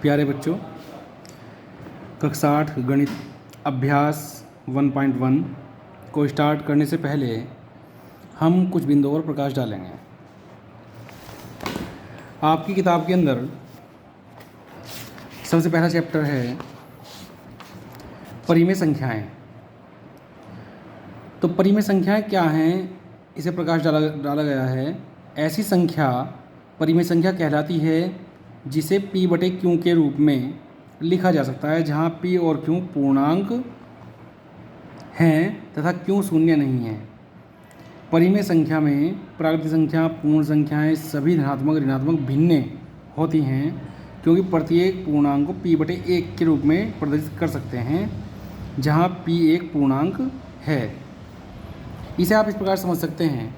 प्यारे बच्चों, कक्षा 8 गणित अभ्यास 1.1 को स्टार्ट करने से पहले हम कुछ बिंदुओं पर प्रकाश डालेंगे। आपकी किताब के अंदर सबसे पहला चैप्टर है परिमेय संख्याएं। तो परिमेय संख्याएं क्या हैं, इसे प्रकाश डाला गया है। ऐसी संख्या परिमेय संख्या कहलाती है जिसे p/q के रूप में लिखा जा सकता है, जहाँ p और q पूर्णांक हैं तथा q शून्य नहीं है। परिमेय संख्या में प्राकृतिक संख्या, पूर्ण संख्याएं सभी धनात्मक ऋणात्मक भिन्न होती हैं, क्योंकि प्रत्येक पूर्णांक को p/1 के रूप में प्रदर्शित कर सकते हैं, जहाँ p एक पूर्णांक है। इसे आप इस प्रकार समझ सकते हैं।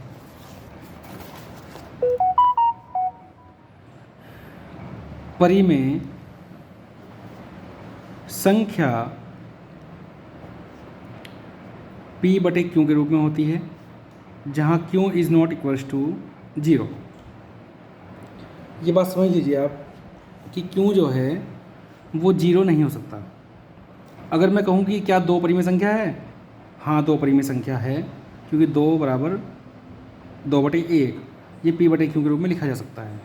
परिमेय संख्या p/q के रूप में होती है, जहाँ q is not equals to 0। ये बात समझ लीजिए आप कि q जो है वो 0 नहीं हो सकता। अगर मैं कहूँ कि क्या 2 परिमेय संख्या है, हाँ 2 परिमेय संख्या है, क्योंकि 2 बराबर 2/1 ये p/q के रूप में लिखा जा सकता है।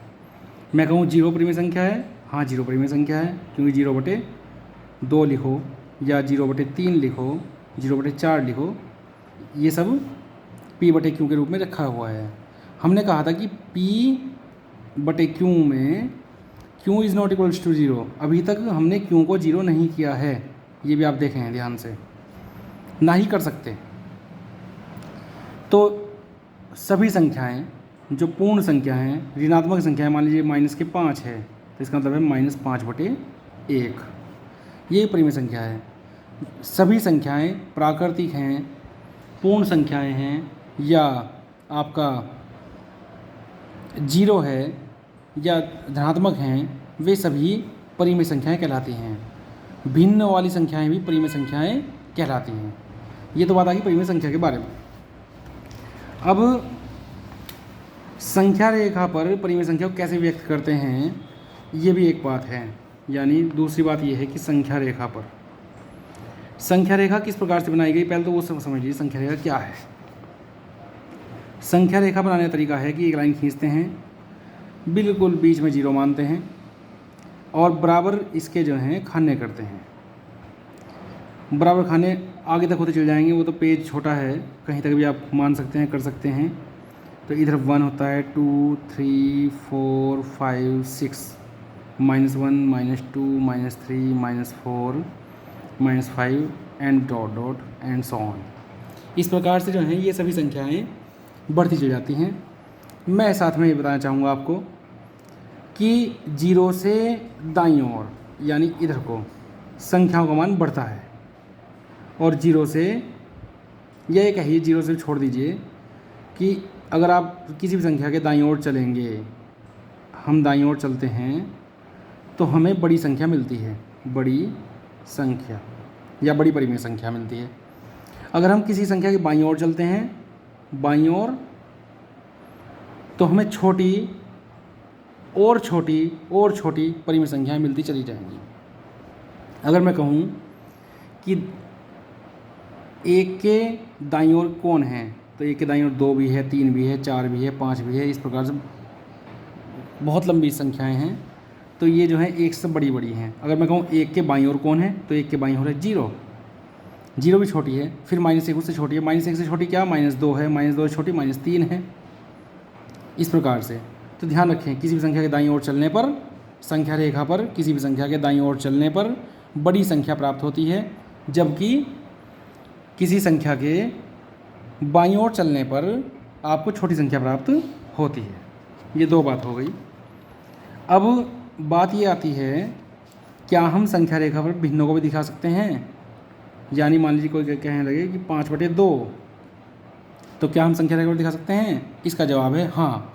मैं कहूँ 0 परिमेय संख्या है, हाँ 0 परिमेय संख्या है, क्योंकि 0/2 लिखो या 0/3 लिखो, 0/4 लिखो, ये सब p/q के रूप में रखा हुआ है। हमने कहा था कि p/q में q is not equals to 0। अभी तक हमने q को 0 नहीं किया है, ये भी आप देखें ध्यान से, ना ही कर सकते। तो सभी संख्याएं जो पूर्ण संख्या हैं, ऋणात्मक संख्याएं, मान लीजिए -5 है तो इसका मतलब है -5/1, ये परिमेय संख्या है। सभी संख्याएं प्राकृतिक हैं, पूर्ण संख्याएं हैं, या आपका 0 है या धनात्मक हैं, वे सभी परिमेय संख्याएं कहलाती हैं। भिन्न वाली संख्याएं भी परिमेय संख्याएं कहलाती हैं। ये तो बात आ गई परिमेय संख्या के बारे में। अब संख्या रेखा पर परिमेय संख्या को कैसे व्यक्त करते हैं, ये भी एक बात है। यानी दूसरी बात ये है कि संख्या रेखा किस प्रकार से बनाई गई, पहले तो वो समझ लीजिए संख्या रेखा क्या है। संख्या रेखा बनाने का तरीका है कि एक लाइन खींचते हैं, बिल्कुल बीच में 0 मानते हैं और बराबर इसके जो हैं खाने करते हैं। बराबर खाने आगे तक होते चले जाएंगे, वो तो पेज छोटा है, कहीं तक भी आप मान सकते हैं, कर सकते हैं। तो इधर 1 होता है, 2 3 4 5 6, -1 -2 -3 -4 -5 and dot dot and so on. इस प्रकार से जो हैं ये सभी संख्याएं बढ़ती चली जाती हैं। मैं साथ में ये बताना चाहूँगा आपको कि 0 से दाईं ओर यानी इधर को संख्याओं का मान बढ़ता है, और 0 से, या ये कहिए 0 से छोड़ दीजिए कि अगर आप किसी भी संख्या के दाईं ओर चलेंगे, हम दाईं ओर चलते हैं तो हमें बड़ी संख्या मिलती है, बड़ी संख्या या बड़ी परिमेय संख्या मिलती है। अगर हम किसी संख्या के बाईं ओर चलते हैं, बाईं ओर, तो हमें छोटी और छोटी और छोटी परिमेय संख्याएं मिलती चली जाएंगी। अगर मैं कहूँ कि 1 के दाईं ओर कौन है, तो 1 के दाईं ओर 2 भी है, 3 भी है, 4 भी है, 5 भी है। इस प्रकार से बहुत लंबी संख्याएं हैं, तो ये जो है 1 से बड़ी बड़ी हैं। अगर मैं कहूँ 1 के बाईं ओर कौन है, तो 1 के बाईं ओर है 0, 0 भी छोटी है। फिर -1 उससे छोटी है, -1 से छोटी क्या, -2 है, -2 छोटी -3 है। इस प्रकार से तो ध्यान रखें, किसी भी संख्या के दाईं ओर चलने पर, संख्या रेखा पर किसी भी संख्या के दाईं ओर चलने पर बड़ी संख्या प्राप्त होती है, जबकि किसी संख्या के बाईं ओर चलने पर आपको छोटी संख्या प्राप्त होती है। ये 2 बात हो गई। अब बात ये आती है, क्या हम संख्या रेखा पर भिन्नों को भी दिखा सकते हैं? यानी मान लीजिए कोई कहने लगे कि 5/2, तो क्या हम संख्या रेखा पर दिखा सकते हैं? इसका जवाब है हाँ,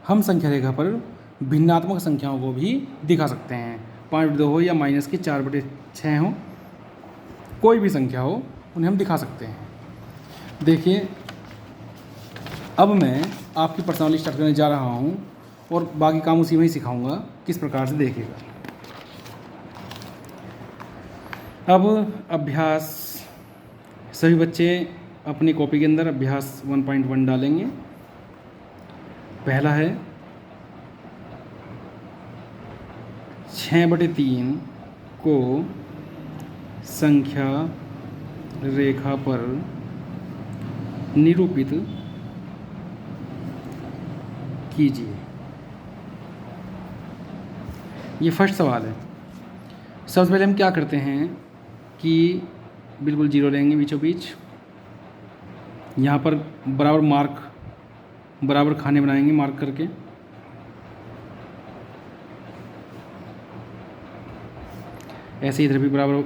हम संख्या रेखा पर भिन्नात्मक संख्याओं को भी दिखा सकते हैं। 5/2 हो या -4/6 हो, कोई भी संख्या हो, उन्हें हम दिखा सकते हैं। देखिए, अब मैं आपकी प्रश्नावली स्टार्ट करने जा रहा हूँ और बाकी काम उसी में ही सिखाऊंगा, किस प्रकार से देखिएगा। अब अभ्यास, सभी बच्चे अपनी कॉपी के अंदर अभ्यास 1.1 डालेंगे। पहला है 6/3 को संख्या रेखा पर निरूपित कीजिए। ये फर्स्ट सवाल है। सबसे पहले हम क्या करते हैं कि बिल्कुल जीरो लेंगे बीचों बीच, यहाँ पर बराबर खाने बनाएंगे मार्क करके। ऐसे इधर भी बराबर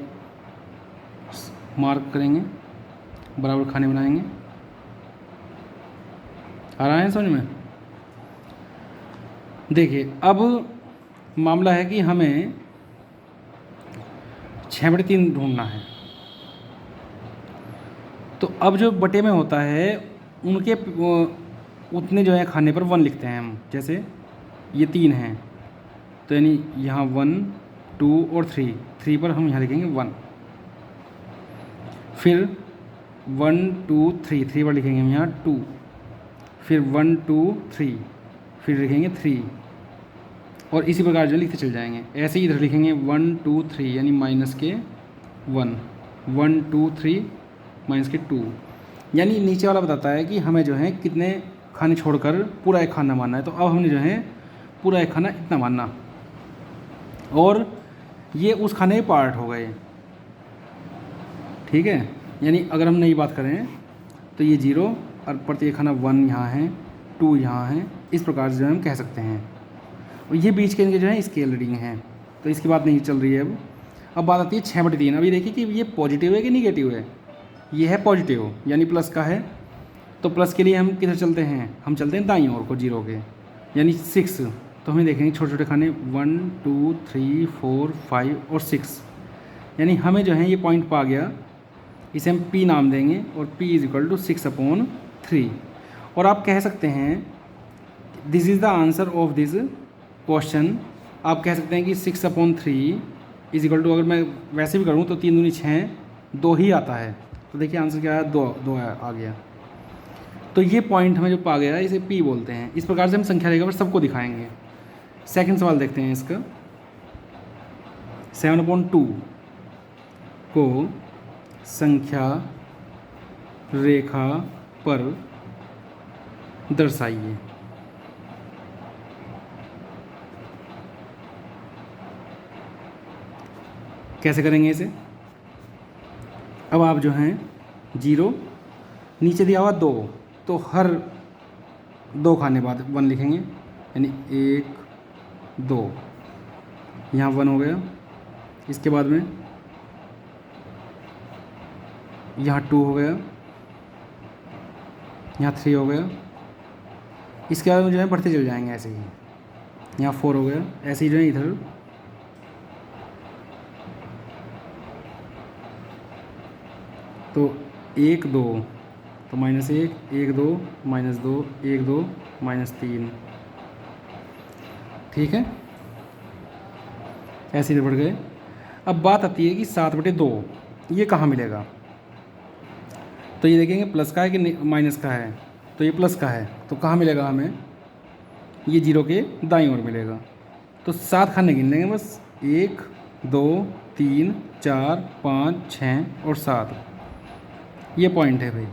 मार्क करेंगे, बराबर खाने बनाएंगे। आ रहा है समझ में? देखिए अब मामला है कि हमें 6/3 ढूंढना है। तो अब जो बटे में होता है उनके उतने जो है खाने पर 1 लिखते हैं हम। जैसे ये 3 हैं तो यानी यहाँ 1 2 और 3 पर हम यहाँ लिखेंगे 1। फिर 1 2 3 पर लिखेंगे हम यहाँ 2। फिर 1 2 3 फिर लिखेंगे 3 और इसी प्रकार जो लिखते चल जाएंगे। ऐसे ही इधर लिखेंगे 1 2 3 यानी माइनस के 1 1 2 3 माइनस के 2। यानी नीचे वाला बताता है कि हमें जो है कितने खाने छोड़कर पूरा एक खाना मानना है। तो अब हमने जो है पूरा एक खाना इतना मानना, और ये उस खाने के पार्ट हो गए। ठीक है, यानी अगर हम नई बात करें तो ये 0 और प्रत्येक खाना 1 यहाँ है, 2 यहाँ है। इस प्रकार से जो है हम कह सकते हैं। और ये बीच के इनके जो है स्केल रीडिंग है, तो इसकी बात नहीं चल रही है। अब बात आती है 6/3। अभी देखिए कि ये पॉजिटिव है कि निगेटिव है। ये है पॉजिटिव यानी प्लस का है, तो प्लस के लिए हम किधर चलते हैं? हम चलते हैं दाईं ओर को 0 के, यानी 6। तो हमें देखेंगे छोटे छोटे खाने 1 2 3 4 5 और 6, यानी हमें जो है ये पॉइंट पा गया। इसे हम P नाम देंगे और P = 6/3। और आप कह सकते हैं this is the answer of this question. आप कह सकते हैं कि 6/3 = अगर मैं वैसे भी करूँ तो 3 दूनी 6, 2 ही आता है। तो देखिए आंसर क्या है? 2 आ गया। तो ये पॉइंट हमें जो पा गया इसे P बोलते हैं। इस प्रकार से हम संख्या रेखा पर सबको दिखाएंगे। सेकंड सवाल देखते हैं इसका। 7/2 को संख्या रेखा पर दर्शाइए। कैसे करेंगे इसे? अब आप जो हैं 0 नीचे दिया हुआ 2, तो हर 2 खाने बाद 1 लिखेंगे, यानी 1 2, यहाँ 1 हो गया। इसके बाद में यहाँ 2 हो गया, यहाँ 3 हो गया। इसके बाद में जो है बढ़ते चल जाएंगे ऐसे ही। यहाँ 4 हो गया। ऐसे ही जो है इधर तो 1 2 तो -1 1 2 -2 1 2 -3। ठीक है, ऐसे ही बढ़ गए। अब बात आती है कि 7/2 ये कहाँ मिलेगा? तो ये देखेंगे प्लस का है कि माइनस का है। तो ये प्लस का है, तो कहाँ मिलेगा हमें? ये 0 के दाईं ओर मिलेगा। तो 7 खाने गिन लेंगे बस, 1 2 3 4 5 6 और 7। ये पॉइंट है भाई,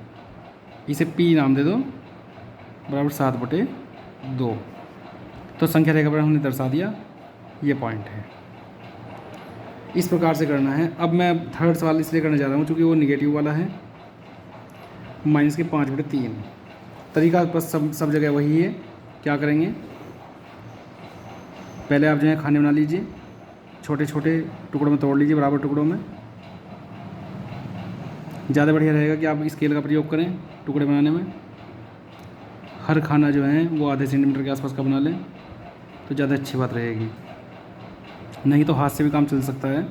इसे P नाम दे दो, बराबर 7/2। तो संख्या रेखा पर हमने दर्शा दिया, ये पॉइंट है। इस प्रकार से करना है। अब मैं थर्ड सवाल इसलिए करने जा रहा हूँ क्योंकि वो निगेटिव वाला है। -5/3 तरीका बस सब जगह वही है। क्या करेंगे? पहले आप जो है खाने बना लीजिए, छोटे छोटे टुकड़ों में तोड़ लीजिए, बराबर टुकड़ों में। ज़्यादा बढ़िया रहेगा कि आप स्केल का प्रयोग करें टुकड़े बनाने में। हर खाना जो है वो आधे सेंटीमीटर के आसपास का बना लें तो ज़्यादा अच्छी बात रहेगी, नहीं तो हाथ से भी काम चल सकता है।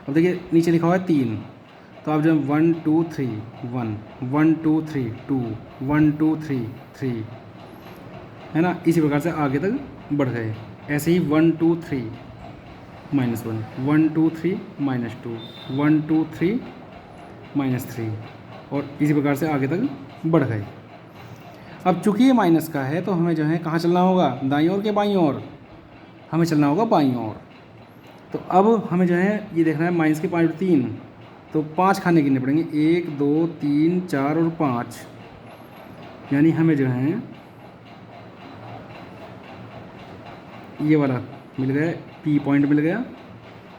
अब देखिए नीचे लिखा हुआ है 3, तो आप जो 1 2 3 1 1 2 3 2 1 2 3 3 है ना। इसी प्रकार से आगे तक बढ़ गए। ऐसे ही 1 2 3 -1, 1 2 3 -2, 1 2 3 -3, और इसी प्रकार से आगे तक बढ़ गए। अब चूंकि ये माइनस का है तो हमें जो है कहाँ चलना होगा, दाईं ओर के बाईं ओर, हमें चलना होगा बाईं ओर। तो अब हमें जो है ये देखना है माइनस के 5/3, तो 5 खाने गिनने पड़ेंगे, 1 2 3 4 और 5, यानी हमें जो है ये वाला मिल गया, पी पॉइंट मिल गया,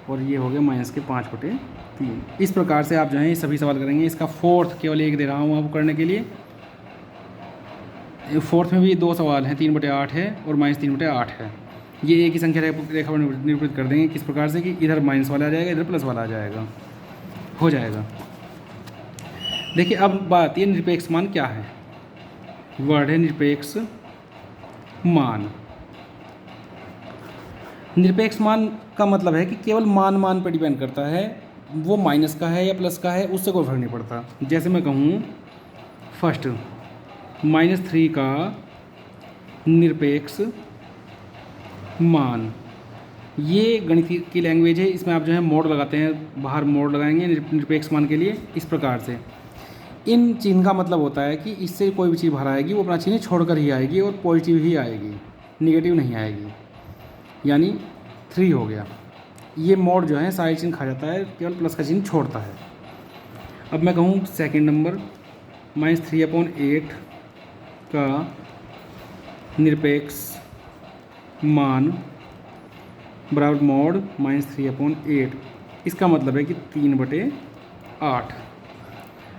और ये हो गया माइनस के 5/3। इस प्रकार से आप जो है ये सभी सवाल करेंगे। इसका फोर्थ केवल एक दे रहा हूँ आपको करने के लिए। फोर्थ में भी 2 सवाल हैं, 3/8 है और -3/8 है। ये एक ही संख्या रेखा पर निरूपित कर देंगे किस प्रकार से कि इधर माइनस वाला आ जाएगा, इधर प्लस वाला आ जाएगा, हो जाएगा। देखिए अब बात ये निरपेक्ष मान क्या है, वर्ड है निरपेक्ष मान। निरपेक्ष मान का मतलब है कि केवल मान पर डिपेंड करता है, वो माइनस का है या प्लस का है उससे कोई फर्क नहीं पड़ता। जैसे मैं कहूँ फर्स्ट -3 का निरपेक्ष मान, ये गणित की लैंग्वेज है, इसमें आप जो है मोड लगाते हैं, बाहर मोड लगाएंगे निरपेक्ष मान के लिए इस प्रकार से। इन चिन्ह का मतलब होता है कि इससे कोई भी चीज़ बाहर आएगी वो अपना चिन्ह छोड़कर ही आएगी और पॉजिटिव ही आएगी, निगेटिव नहीं आएगी, यानी 3 हो गया। ये मोड जो है सारे चिन्ह खा जाता है, केवल प्लस का चिन्ह छोड़ता है। अब मैं कहूँ सेकंड नंबर -3/8 का निरपेक्ष मान बराबर मोड -3/8, इसका मतलब है कि 3/8।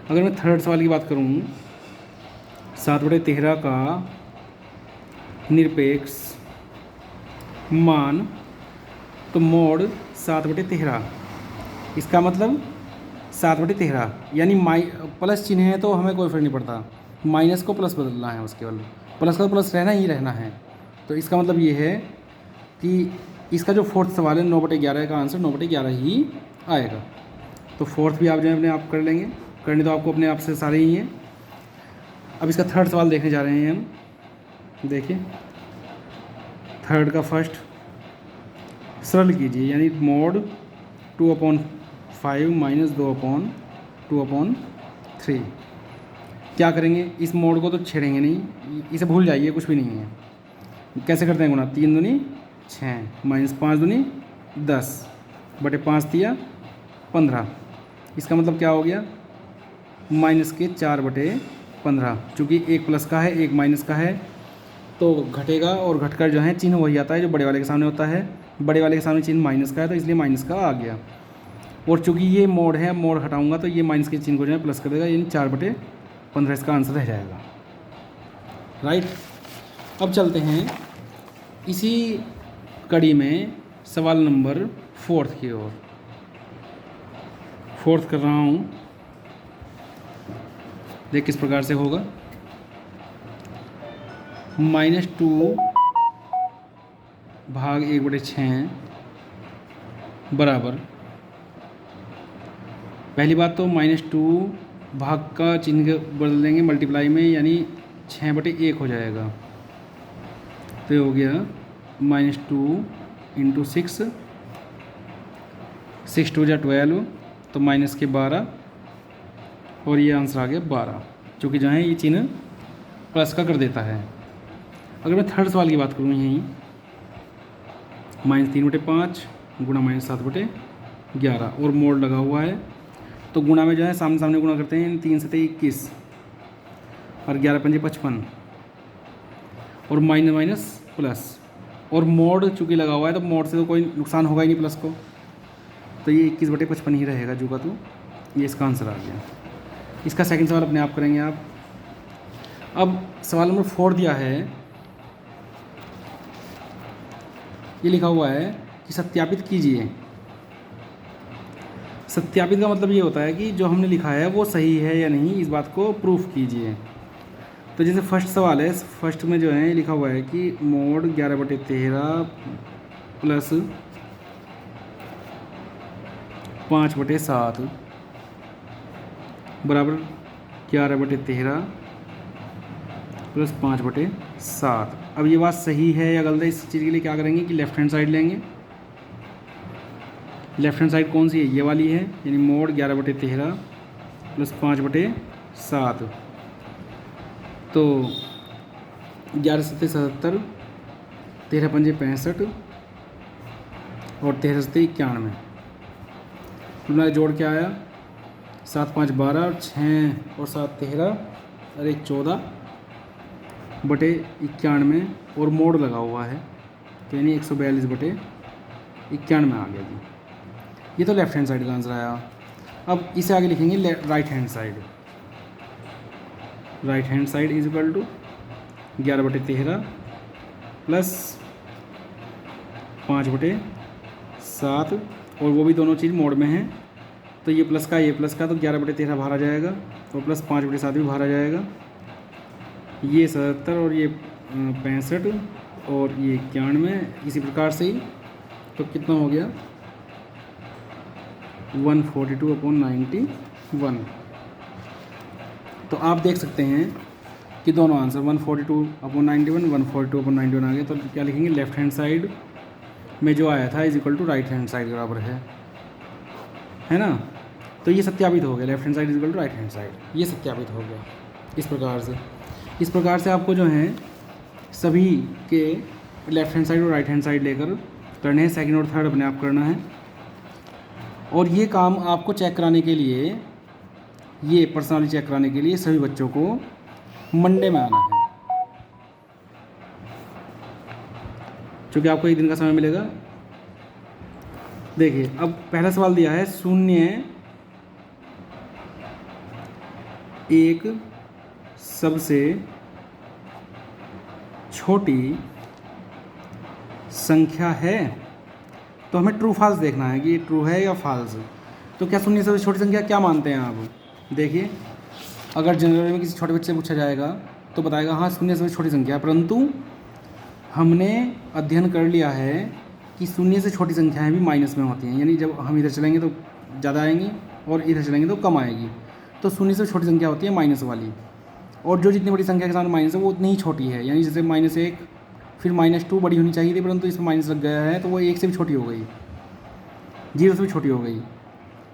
अगर मैं थर्ड सवाल की बात करूँ 7/13 का निरपेक्ष मान, तो मोड 7/13, इसका मतलब 7/13, यानी प्लस चिन्ह है तो हमें कोई फर्क नहीं पड़ता, माइनस को प्लस बदलना है, उसके केवल प्लस का प्लस रहना ही रहना है। तो इसका मतलब ये है कि इसका जो फोर्थ सवाल है 9/11 का आंसर 9/11 ही आएगा। तो फोर्थ भी आप जो है अपने आप कर लेंगे, करने तो आपको अपने आप से सारे ही हैं। अब इसका थर्ड सवाल देखने जा रहे हैं हम। देखिए थर्ड का फर्स्ट सरल कीजिए, यानी मोड 2/5 -2/2/3। क्या करेंगे, इस मोड को तो छेड़ेंगे नहीं, इसे भूल जाइए, कुछ भी नहीं है। कैसे करते हैं गुना, 3 दूनी 6 -5 दूनी 10 बटे 5 दिया 15। इसका मतलब क्या हो गया, -4/15। चूँकि एक प्लस का है एक माइनस का है तो घटेगा, और घटकर जो है चिन्ह वही आता है जो बड़े वाले के सामने होता है। बड़े वाले के सामने चिन्ह माइनस का है तो इसलिए माइनस का आ गया, और चूँकि ये मोड है, मोड हटाऊंगा तो ये माइनस के चिन्ह को जो है प्लस कर देगा, यानी 4/15 इसका आंसर रह जाएगा। राइट। अब चलते हैं इसी कड़ी में सवाल नंबर 4 की ओर। 4 कर रहा हूँ, देख किस प्रकार से होगा। -2 भाग 1/6 बराबर, पहली बात तो -2 भाग का चिन्ह बदल देंगे मल्टीप्लाई में, यानी 6/1 हो जाएगा। तो ये हो गया -2 × 6, 6 2 = 12, तो माइनस के 12, और ये आंसर आ गया 12, चूँकि जो है ये चिन्ह प्लस का कर देता है। अगर मैं थर्ड सवाल की बात करूँ, यहीं -3/5 गुणा -7/11, और मोड लगा हुआ है तो गुणा में जो है सामने सामने गुणा करते हैं, 3 7 21 और 11 5 55, और माइनस प्लस, और मोड चूँकि लगा हुआ है तो मोड से तो कोई नुकसान होगा ही नहीं प्लस को, तो ये 21/55 ही रहेगा जो का तो। ये इसका आंसर आ गया। इसका सेकंड सवाल अपने आप करेंगे आप। अब सवाल नंबर 4 दिया है, ये लिखा हुआ है कि सत्यापित कीजिए। सत्यापित का मतलब ये होता है कि जो हमने लिखा है वो सही है या नहीं, इस बात को प्रूफ कीजिए। तो जैसे फर्स्ट सवाल है, फर्स्ट में जो है लिखा हुआ है कि मोड 11/13 प्लस 5/7 बराबर 11/13 प्लस 5/7। अब ये बात सही है या गलत है, इस चीज़ के लिए क्या करेंगे कि लेफ्ट हैंड साइड लेंगे, लेफ्ट हैंड साइड कौन सी है, ये वाली है, यानी मोड 11/13 प्लस 5/7, तो 11×7 = 77, 13×5 = 65 और 13×7 = 91। तुमने जोड़ क्या आया, 7×5 = 12 और 6 और 7 = 13 और 1 = 14/91 और मोड लगा हुआ है, तो यानी 142/91 आ गया जी। ये तो लेफ्ट हैंड साइड का आंसर आया। अब इसे आगे लिखेंगे right hand side. Right hand side is equal to 11/13 plus 5/7 और वो भी दोनों चीज़ मोड में है, तो ये प्लस का तो 11/13 बाहर आ जाएगा और प्लस 5/7 भी बाहर आ जाएगा। ये 77 और ये 65 और ये 91, इसी प्रकार से ही तो कितना हो गया 142/91। तो आप देख सकते हैं कि दोनों आंसर 142/91 142/91 आ गए। तो क्या लिखेंगे, लेफ्ट हैंड साइड में जो आया था is equal to right hand side बराबर है ना। तो ये सत्यापित हो गया, left hand side is equal to right hand side, ये सत्यापित हो गया। इस प्रकार से आपको जो है सभी के लेफ्ट हैंड साइड और राइट हैंड साइड लेकर करने हैं, सेकंड और थर्ड अपने आप करना है। और ये काम आपको चेक कराने के लिए, ये पर्सनली चेक कराने के लिए सभी बच्चों को मंडे में आना है, क्योंकि आपको एक दिन का समय मिलेगा। देखिए अब पहला सवाल दिया है 0 एक सबसे छोटी संख्या है, तो हमें ट्रू फॉल्स देखना है कि ये ट्रू है या फॉल्स। तो क्या 0 सबसे छोटी संख्या क्या मानते हैं आप? देखिए अगर जनरल में किसी छोटे बच्चे से पूछा जाएगा तो बताएगा हाँ 0 सबसे छोटी संख्या है, परंतु हमने अध्ययन कर लिया है कि 0 से छोटी संख्याएं भी माइनस में होती हैं, यानी जब हम इधर चलेंगे तो ज़्यादा आएंगी और इधर चलेंगे तो कम आएगी। तो 0 से छोटी संख्या होती है माइनस वाली, और जो जितनी बड़ी संख्या के साथ माइनस है वो उतनी ही छोटी है, यानी जैसे -1 फिर -2 बड़ी होनी चाहिए थी, परंतु इसमें माइनस लग गया है तो वो 1 से भी छोटी हो गई, 0 से भी छोटी हो गई।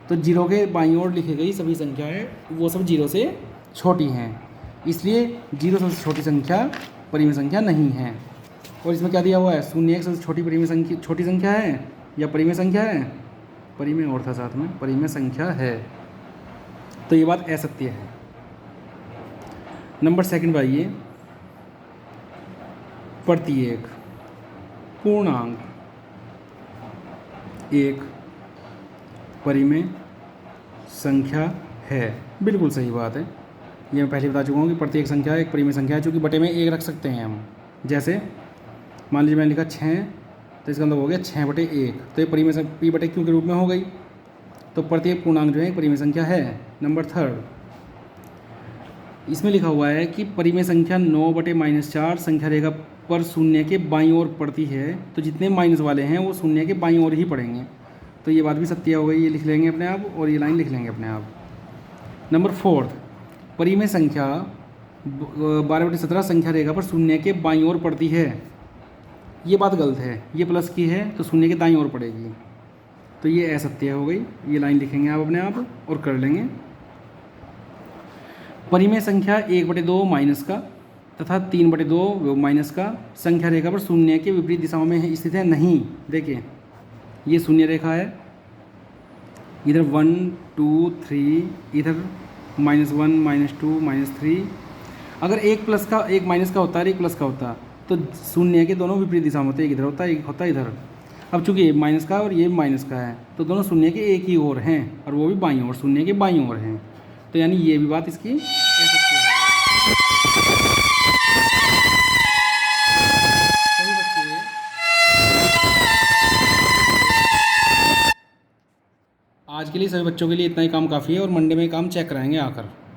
तो 0 के बाईं ओर लिखी गई सभी संख्याएँ वो सब 0 से छोटी हैं, इसलिए 0 सबसे छोटी संख्या परिमेय संख्या नहीं है। और इसमें क्या दिया हुआ है, 0 एक सबसे छोटी संख्या है या परिमेय संख्या है, परिमेय और था साथ में, परिमेय संख्या है, तो ये बात असत्य है। नंबर सेकंड पर आइए, प्रत्येक पूर्णांक एक परिमेय संख्या है। बिल्कुल सही बात है, ये मैं पहले बता चुका हूँ कि प्रत्येक संख्या एक परिमेय संख्या है, चूँकि बटे में 1 रख सकते हैं हम। जैसे मान लीजिए मैंने लिखा 6, तो इसका मतलब हो गया 6/1, तो ये परिमेय P/Q के रूप में हो गई। तो प्रत्येक पूर्णांक जो है एक परिमेय संख्या है। नंबर थर्ड, इसमें लिखा हुआ है कि परिमेय संख्या 9/-4 संख्या रेखा पर 0 के बाईं ओर पड़ती है, तो जितने माइनस वाले हैं वो 0 के बाईं ओर ही पड़ेंगे। तो ये बात भी सत्य हो गई, ये लिख लेंगे अपने आप और ये लाइन लिख लेंगे अपने आप। नंबर फोर्थ, परिमेय संख्या 12/17 संख्या रेखा पर 0 के बाईं ओर पड़ती है, ये बात गलत है, ये प्लस की है तो 0 के दाईं ओर पड़ेगी, तो ये असत्य हो गई, ये लाइन लिखेंगे आप अपने आप और कर लेंगे। परिमेय संख्या 1/2 माइनस का तथा 3/2 माइनस का संख्या रेखा पर 0 के विपरीत दिशाओं में स्थित है नहीं। देखिए ये शून्य रेखा है, इधर 1 2 3, इधर -1 -2 -3। अगर एक प्लस का एक माइनस का होता है, एक प्लस का होता तो 0 के दोनों विपरीत दिशा में होते, एक इधर होता है एक होता है इधर। अब चूंकि ये माइनस का और ये माइनस का है तो दोनों 0 के एक ही ओर हैं और वो भी बाईं ओर, 0 के बाईं ओर हैं, तो यानी ये भी बात इसकी असत्य है। सही बच्चे, आज के लिए सभी बच्चों के लिए इतना ही काम काफ़ी है और मंडे में काम चेक कराएंगे आकर।